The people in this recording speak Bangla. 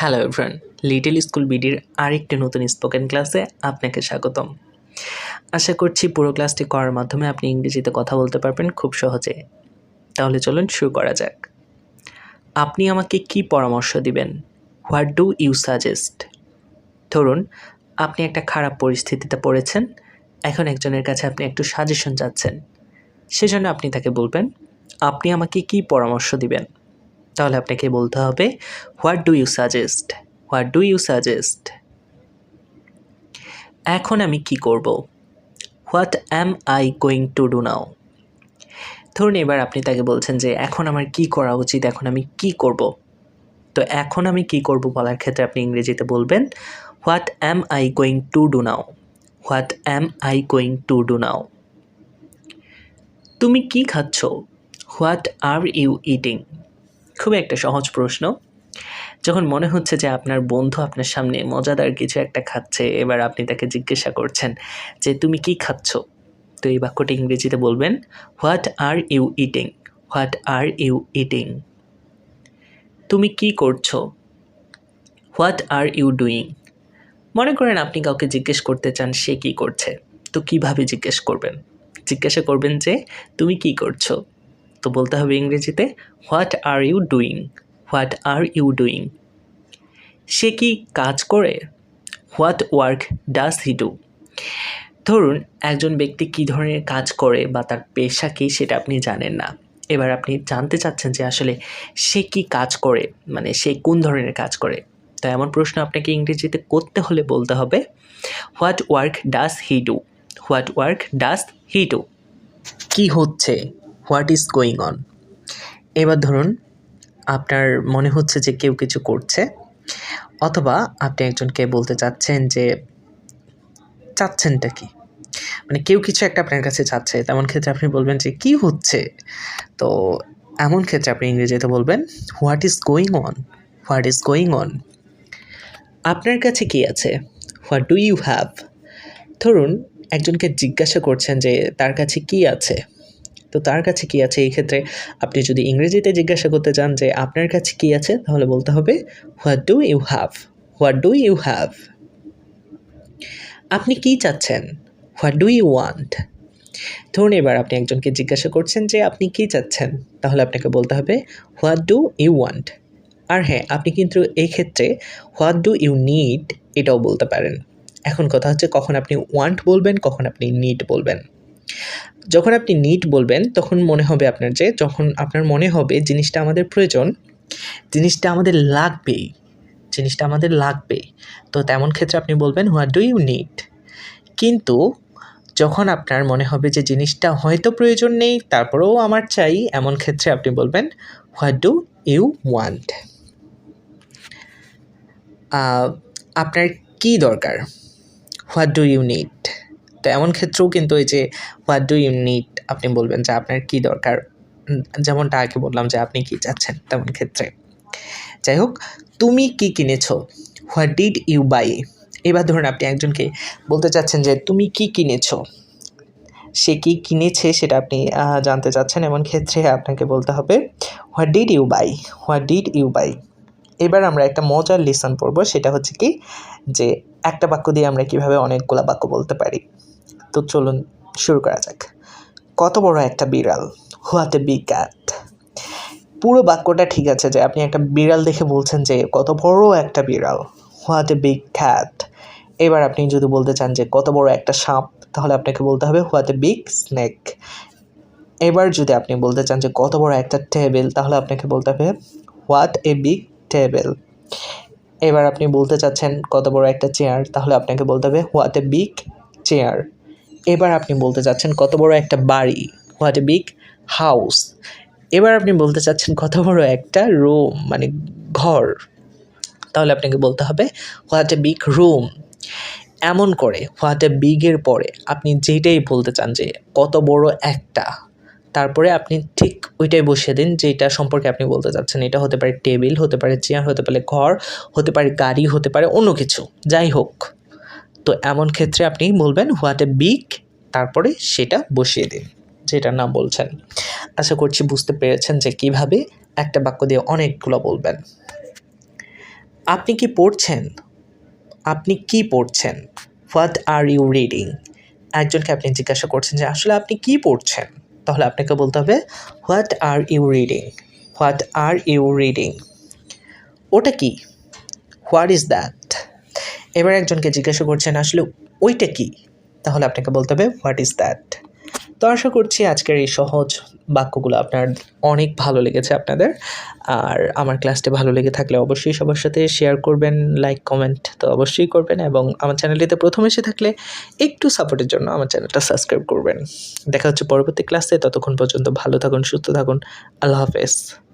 হ্যালো এভরিওয়ান, লিটল স্কুল বিডির আরেকটি নতুন স্পোকেন ক্লাসে আপনাকে স্বাগতম। আশা করছি পুরো ক্লাসটি করার মাধ্যমে আপনি ইংরেজিতে কথা বলতে পারবেন খুব সহজে। তাহলে চলুন শুরু করা যাক। আপনি আমাকে কি পরামর্শ দিবেন? What do you suggest? ধরুন আপনি একটা খারাপ পরিস্থিতিতে পড়েছেন, এখন একজনের কাছে আপনি একটু সাজেশন চাচ্ছেন, সেজন্য আপনি তাকে বলবেন আপনি আমাকে কি পরামর্শ দিবেন। তাহলে আপনাকে বলতে হবে what do you suggest, what do you suggest. এখন আমি কি করব? What am I going to do now? ধরুন এবার আপনি তাকে বলছেন যে এখন আমার কি করা উচিত, এখন আমি কি করব। তো এখন আমি কি করব বলার ক্ষেত্রে আপনি ইংরেজিতে বলবেন what am I going to do now, what am I going to do now. তুমি কি খাচ্ছ? What are you eating? খুব একটা সহজ প্রশ্ন। যখন মনে হচ্ছে যে আপনার বন্ধু আপনার সামনে মজাদার কিছু একটা খাচ্ছে, এবার আপনি তাকে জিজ্ঞাসা করছেন যে তুমি কি খাচ্ছ, তো এই বাক্যটি ইংরেজিতে বলবেন what are you eating, what are you eating. তুমি কি করছো? What are you doing? মনে করেন আপনি কাউকে জিজ্ঞেস করতে চান সে কি করছে, তো কিভাবে জিজ্ঞেস করবেন? জিজ্ঞাসা করবেন যে তুমি কি করছো, তো বলতে হবে ইংরেজিতে what are you doing, what are you doing. সে কি কাজ করে? What work does he do? ধরুন একজন ব্যক্তি কী ধরনের কাজ করে বা তার পেশা কী সেটা আপনি জানেন না, এবার আপনি জানতে চাচ্ছেন যে আসলে সে কি কাজ করে, মানে সে কোন ধরনের কাজ করে। তো এমন প্রশ্ন আপনাকে ইংরেজিতে করতে হলে বলতে হবে what work does he do, what work does he do. কী হচ্ছে? What is going on? এবার ধরুন আপনার মনে হচ্ছে যে কেউ কিছু করছে, অথবা আপনি একজনকে বলতে চাচ্ছেন যে চাচ্ছেনটা কি, মানে কেউ কিছু একটা আপনার কাছে চাচ্ছে, তেমন ক্ষেত্রে আপনি বলবেন যে কী হচ্ছে। তো এমন ক্ষেত্রে আপনি ইংরেজিতে বলবেন what is going on, what is going on. আপনার কাছে কি আছে? What do you have? ধরুন একজনকে জিজ্ঞাসা করছেন যে তার কাছে কি আছে, তো তার কাছে কি আছে এই ক্ষেত্রে আপনি যদি ইংরেজিতে জিজ্ঞাসা করতে চান যে আপনার কাছে কি আছে, তাহলে বলতে হবে what do you have, what do you have. আপনি কি চাচ্ছেন? What do you want? ধরুন এবার আপনি একজনকে জিজ্ঞাসা করছেন যে আপনি কি চাচ্ছেন, তাহলে আপনাকে বলতে হবে হোয়াট ডু ইউ ওয়ান্ট। আর হ্যাঁ, আপনি কিন্তু এই ক্ষেত্রে হোয়াট ডু ইউ নিড এটাও বলতে পারেন। এখন কথা হচ্ছে কখন আপনি ওয়ান্ট বলবেন, কখন আপনি নিড বলবেন। যখন আপনি নিড বলবেন তখন মনে হবে আপনার যে যখন আপনার মনে হবে জিনিসটা আমাদের প্রয়োজন, জিনিসটা আমাদের লাগবেই, জিনিসটা আমাদের লাগবে, তো তেমন ক্ষেত্রে আপনি বলবেন হোয়াট ডু ইউ নিড। কিন্তু যখন আপনার মনে হবে যে জিনিসটা হয়তো প্রয়োজন নেই তারপরেও আমার চাই, এমন ক্ষেত্রে আপনি বলবেন হোয়াট ডু ইউ ওয়ান্ট। আপনার কি দরকার? What do you need. তো এমন ক্ষেত্রেও কিন্তু এই যে হোয়াট ডু ইউ নিড আপনি বলবেন যে আপনার কি দরকার, যেমনটা আগে বললাম যে আপনি কি চাচ্ছেন তেমন ক্ষেত্রে। যাই হোক, তুমি কি কিনেছো? What did you buy? এবার ধরুন আপনি একজনকে বলতে চাচ্ছেন যে তুমি কি কিনেছো, সে কি কিনেছে সেটা আপনি জানতে চাচ্ছেন, এমন ক্ষেত্রে আপনাকে বলতে হবে what did you buy, what did you buy. এবার আমরা একটা মজার লেসন পড়বো, সেটা হচ্ছে কি যে একটা বাক্য দিয়ে আমরা কিভাবে অনেকগুলা বাক্য বলতে পারি। তো চলুন শুরু করা যাক। কত বড় একটা বিড়াল? What a big cat. পুরো বাক্যটা ঠিক আছে যে আপনি একটা বিড়াল দেখে বলছেন যে কত বড় একটা বিড়াল, হোয়াট এ বিগ ক্যাট। এবার আপনি যদি বলতে চান যে কত বড় একটা সাপ, তাহলে আপনাকে বলতে হবে হোয়াট এ বিগ স্নেক। এবার যদি আপনি বলতে চান যে কত বড় একটা টেবিল, তাহলে আপনাকে বলতে হবে হোয়াট এ বিগ টেবিল। এবার আপনি বলতে চাচ্ছেন কত বড় একটা চেয়ার, তাহলে আপনাকে বলতে হবে হোয়াট এ বিগ চেয়ার। এবার আপনি বলতে চাচ্ছেন কত বড় একটা বাড়ি, হোয়াট এ বিগ হাউস। এবার আপনি বলতে চাচ্ছেন কত বড় একটা রুম, মানে ঘর, তাহলে আপনাকে বলতে হবে হোয়াট এ বিগ রুম। এমন করে হোয়াট এ বিগের পরে আপনি যেটাই বলতে চান যে কত বড় একটা, তারপরে আপনি ঠিক ওইটাই বসিয়ে দিন যেটা সম্পর্কে আপনি বলতে চাচ্ছেন। এটা হতে পারে টেবিল, হতে পারে চেয়ার, হতে পারে ঘর, হতে পারে গাড়ি, হতে পারে অন্য কিছু, যাই হোক। তো এমন ক্ষেত্রে আপনি বলবেন হোয়াট এ বিগ, তারপরে সেটা বসিয়ে দিন যেটা নাম বলছেন। আশা করছি বুঝতে পেরেছেন যে কিভাবে একটা বাক্য দিয়ে অনেকগুলো বলবেন। আপনি কি পড়ছেন? আপনি কি পড়ছেন? What are you reading? একজনকে আপনি জিজ্ঞাসা করছেন যে আসলে আপনি কি পড়ছেন? তাহলে আপনাকে বলতে হবে what are you reading? What are you reading? ওটা কি? What is that? এবার একজনকে জিজ্ঞাসা করছেন আসলে ওইটা কি? তাহলে আপনাকে বলতে হবে হোয়াট ইজ দ্যাট? তো আশা করছি আজকের এই সহজ বাক্যগুলো আপনার অনেক ভালো লেগেছে আপনাদের। আর আমার ক্লাসটি ভালো লেগে থাকলে অবশ্যই সবার সাথে শেয়ার করবেন, লাইক, কমেন্ট তো অবশ্যই করবেন এবং আমার চ্যানেলটিতে প্রথম এসে থাকলে একটু সাপোর্টের জন্য আমার চ্যানেলটা সাবস্ক্রাইব করবেন। দেখা হচ্ছে পরবর্তী ক্লাসে, ততক্ষণ পর্যন্ত ভালো থাকুন, সুস্থ থাকুন। আল্লাহ হাফেজ।